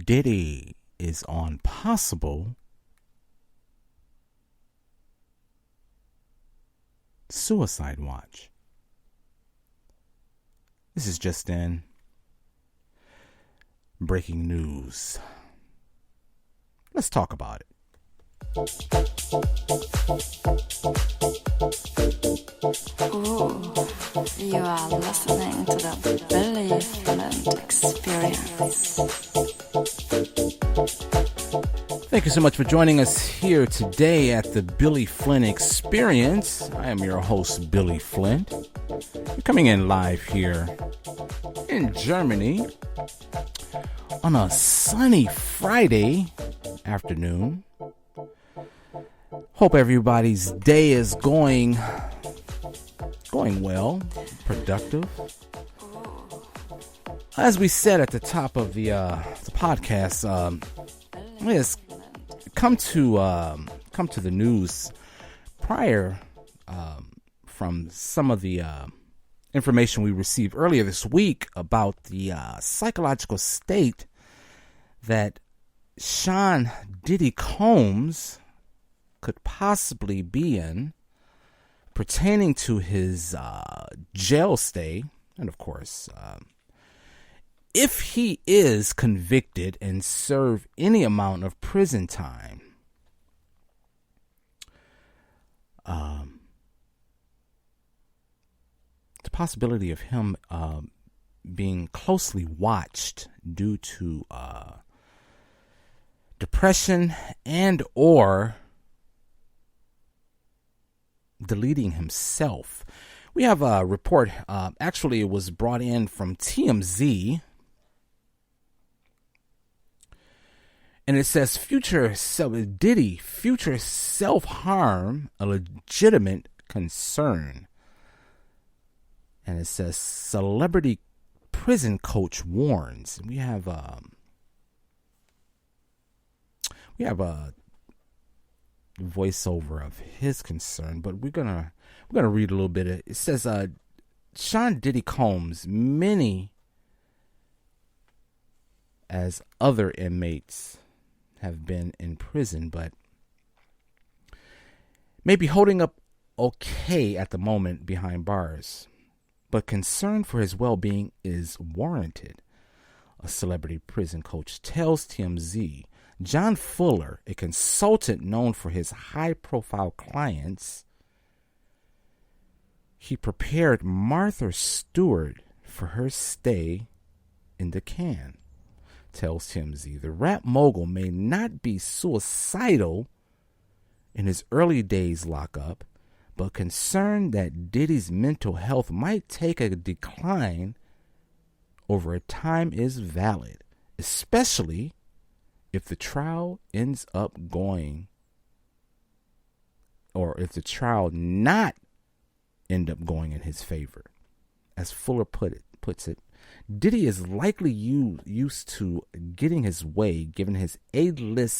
Diddy is on possible suicide watch. This is just in. Breaking news. Let's talk about it. Ooh, you are listening to the Billy Flint Experience. Thank you so much for joining us here today at the Billy Flint Experience. I am your host, Billy Flint. You're coming in live here in Germany on a sunny Friday afternoon. Hope everybody's day is going well, productive. As we said at the top of the podcast, let's come to the news prior from some of the information we received earlier this week about the psychological state that Sean Diddy Combs could possibly be in pertaining to his jail stay. And of course, if he is convicted and serve any amount of prison time, the possibility of him being closely watched due to depression and or deleting himself. We have a report. Actually, it was brought in from TMZ. And it says, Diddy, future self-harm, a legitimate concern. And it says, celebrity prison coach warns. And we have a voiceover of his concern, but we're gonna read a little bit. It says, Sean Diddy Combs, many as other inmates have been in prison, but may be holding up okay at the moment behind bars. But concern for his well-being is warranted, a celebrity prison coach tells TMZ. John Fuller, a consultant known for his high-profile clients, he prepared Martha Stewart for her stay in the can, tells TMZ. The rap mogul may not be suicidal in his early days lockup, but concerned that Diddy's mental health might take a decline over time is valid, especially if the trial ends up going, or if the trial not end up going in his favor. As Fuller puts it, Diddy is likely used to getting his way given his A-list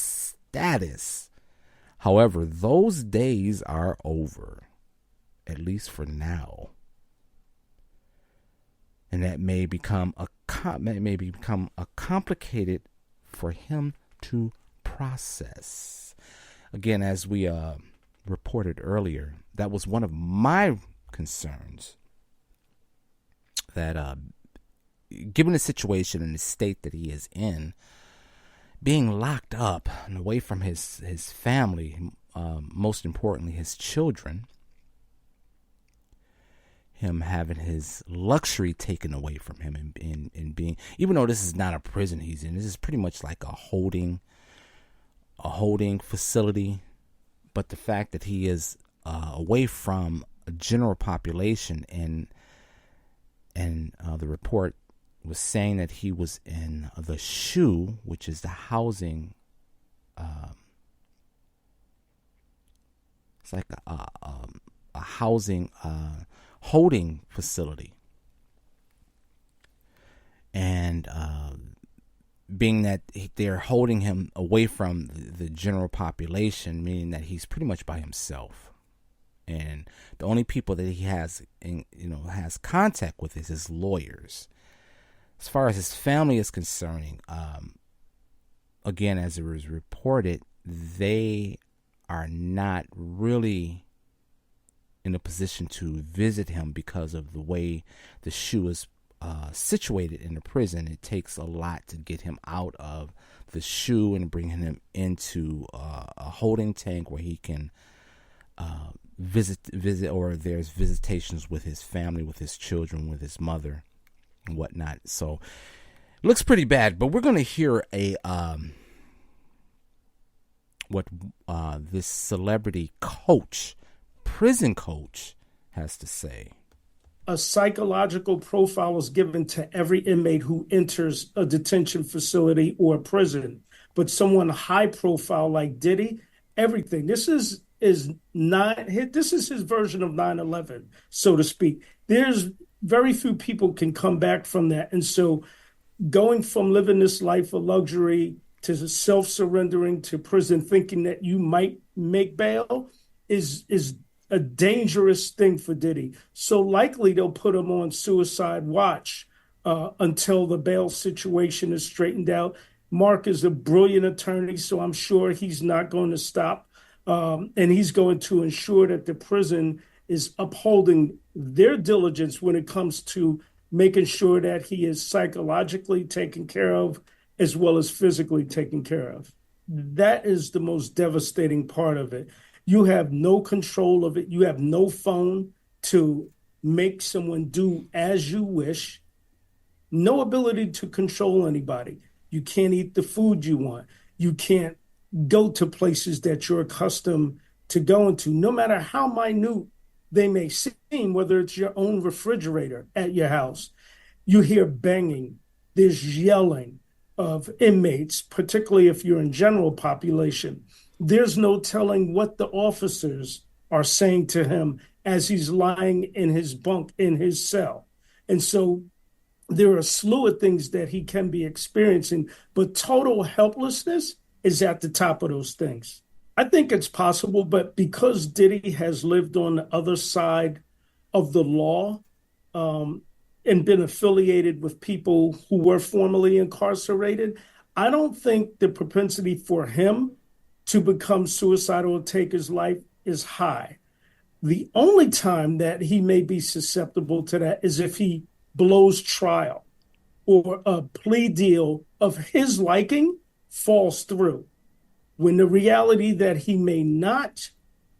status. However, those days are over, at least for now. And that may become complicated for him to process. Again, as we reported earlier, that was one of my concerns, that given the situation and the state that he is in, being locked up and away from his family, most importantly his children, him having his luxury taken away from him, and being, even though this is not a prison he's in, this is pretty much like a holding facility, but the fact that he is away from a general population, and the report was saying that he was in the SHU, which is the housing, it's like a housing holding facility, and being that they're holding him away from the general population, meaning that he's pretty much by himself, and the only people that he has contact with is his lawyers. As far as his family is concerning, again, as it was reported, they are not really in a position to visit him because of the way the SHU is situated in the prison. It takes a lot to get him out of the SHU and bring him into a holding tank where he can visit, or there's visitations with his family, with his children, with his mother and whatnot. So it looks pretty bad, but we're going to hear what this celebrity coach, prison coach, has to say. A psychological profile is given to every inmate who enters a detention facility or a prison. But someone high profile like Diddy, everything. This is his version of 9/11, so to speak. There's very few people can come back from that. And so going from living this life of luxury to self-surrendering to prison, thinking that you might make bail is a dangerous thing for Diddy. So likely they'll put him on suicide watch until the bail situation is straightened out. Mark is a brilliant attorney, so I'm sure he's not going to stop. And he's going to ensure that the prison is upholding their diligence when it comes to making sure that he is psychologically taken care of as well as physically taken care of. That is the most devastating part of it. You have no control of it. You have no phone to make someone do as you wish. No ability to control anybody. You can't eat the food you want. You can't go to places that you're accustomed to going to, no matter how minute they may seem, whether it's your own refrigerator at your house. You hear banging, there's yelling of inmates, particularly if you're in general population. There's no telling what the officers are saying to him as he's lying in his bunk in his cell. And so there are a slew of things that he can be experiencing, but total helplessness is at the top of those things. I think it's possible, but because Diddy has lived on the other side of the law and been affiliated with people who were formerly incarcerated, I don't think the propensity for him to become suicidal or take his life is high. The only time that he may be susceptible to that is if he blows trial or a plea deal of his liking falls through. When the reality that he may not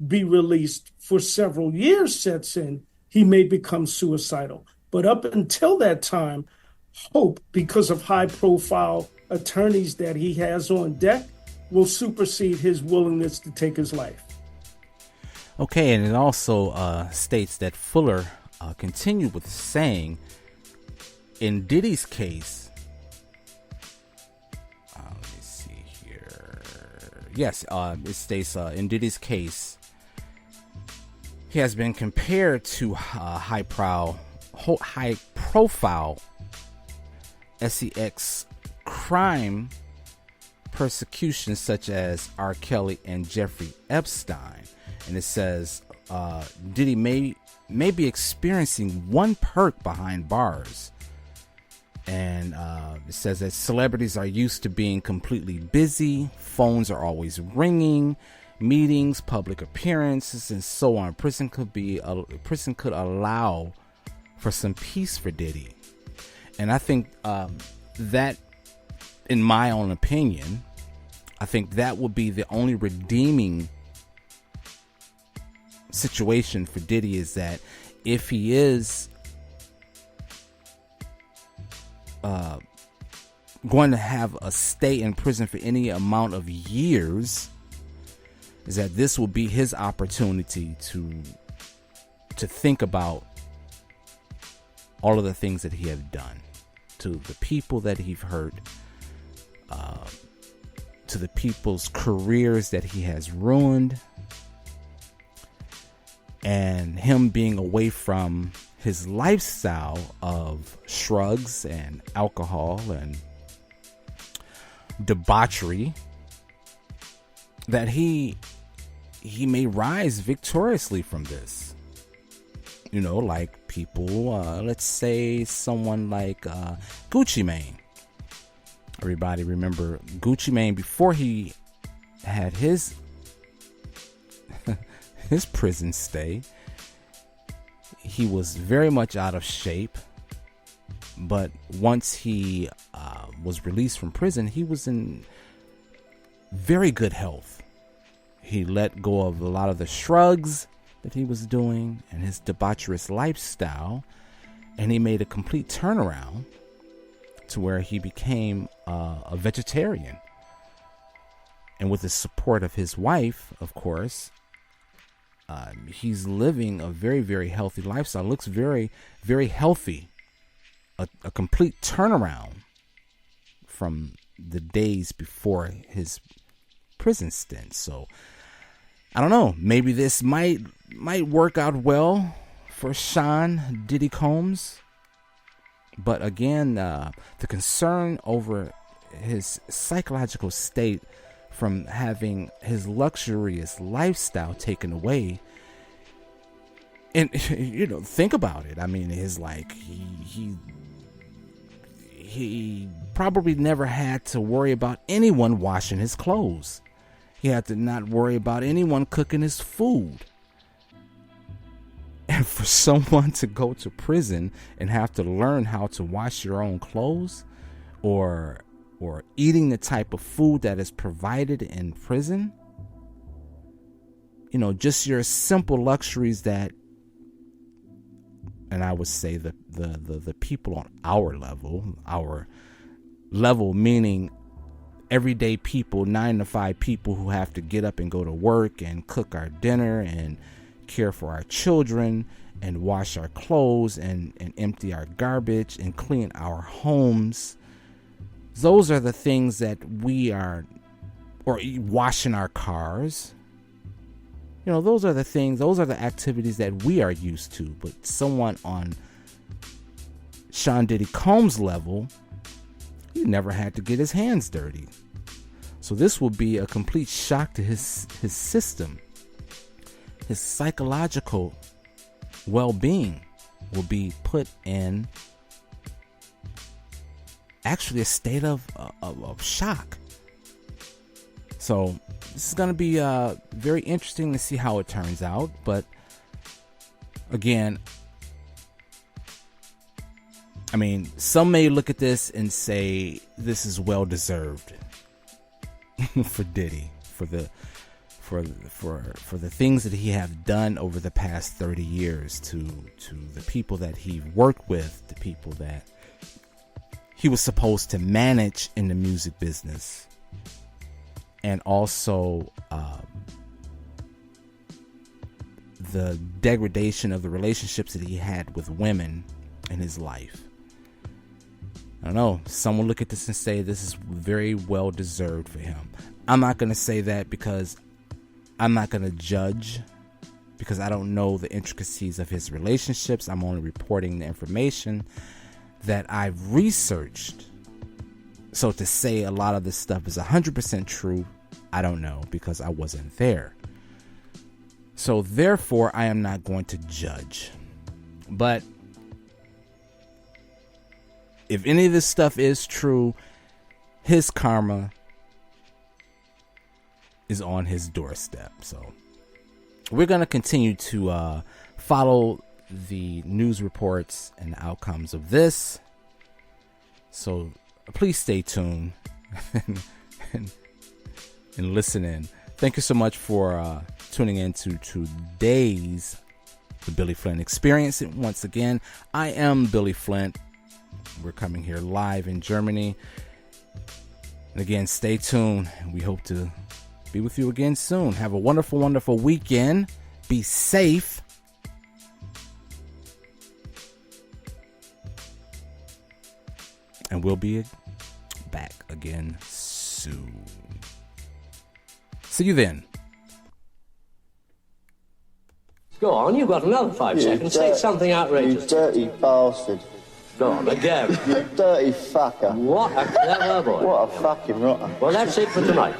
be released for several years sets in, he may become suicidal. But up until that time, hope, because of high-profile attorneys that he has on deck, will supersede his willingness to take his life. Okay, and it also states that Fuller continued with saying, in Diddy's case, let me see here. Yes, it states in Diddy's case, he has been compared to high-profile sex crime persecution such as R. Kelly and Jeffrey Epstein. And it says Diddy may be experiencing one perk behind bars. And it says that celebrities are used to being completely busy. Phones are always ringing. Meetings, public appearances, and so on. Prison could allow for some peace for Diddy. And I think that, in my own opinion, I think that would be the only redeeming situation for Diddy, is that if he is going to have a stay in prison for any amount of years, is that this will be his opportunity to think about all of the things that he has done to the people that he's hurt, to the people's careers that he has ruined, and him being away from his lifestyle of shrugs and alcohol and debauchery, that he may rise victoriously from this. You know, like people, let's say someone like Gucci Mane. Everybody remember Gucci Mane before he had his his prison stay. He was very much out of shape, but once he was released from prison, he was in very good health. He let go of a lot of the shrugs that he was doing and his debaucherous lifestyle, and he made a complete turnaround to where he became a vegetarian. And with the support of his wife, of course, he's living a very, very healthy lifestyle. Looks very, very healthy. A complete turnaround from the days before his prison stint. So I don't know. Maybe this might work out well for Sean Diddy Combs. But again, the concern over his psychological state from having his luxurious lifestyle taken away. And, you know, think about it. I mean, it's like he probably never had to worry about anyone washing his clothes. He had to not worry about anyone cooking his food. And for someone to go to prison and have to learn how to wash your own clothes or eating the type of food that is provided in prison, you know, just your simple luxuries that, and I would say the people on our level meaning everyday people, 9 to 5 people who have to get up and go to work and cook our dinner and care for our children and wash our clothes and empty our garbage and clean our homes. Those are the things that we are, or washing our cars. You know, those are the things, those are the activities that we are used to. But someone on Sean Diddy Combs' level, he never had to get his hands dirty. So this will be a complete shock to his system. His psychological well-being will be put in actually a state of shock. So this is going to be very interesting to see how it turns out. But again, I mean, some may look at this and say this is well deserved for Diddy, for the things that he have done over the past 30 years to the people that he worked with, the people that he was supposed to manage in the music business, and also the degradation of the relationships that he had with women in his life. I don't know. Some will look at this and say this is very well deserved for him. I'm not going to say that because I'm not going to judge, because I don't know the intricacies of his relationships. I'm only reporting the information that I've researched. So to say a lot of this stuff is 100% true, I don't know, because I wasn't there. So therefore, I am not going to judge. But if any of this stuff is true, his karma is on his doorstep. So we're going to continue to follow the news reports and the outcomes of this. So please stay tuned and listen in. Thank you so much for tuning in to today's The Billy Flint Experience. And once again, I am Billy Flint. We're coming here live in Germany. And again, stay tuned. We hope to be with you again soon. Have a wonderful, wonderful weekend. Be safe. And we'll be back again soon. See you then. Go on, you've got another 5 seconds. Say something outrageous. You dirty bastard. Go on, again. You dirty fucker. What a clever boy. What a fucking rotter. Well, that's it for tonight.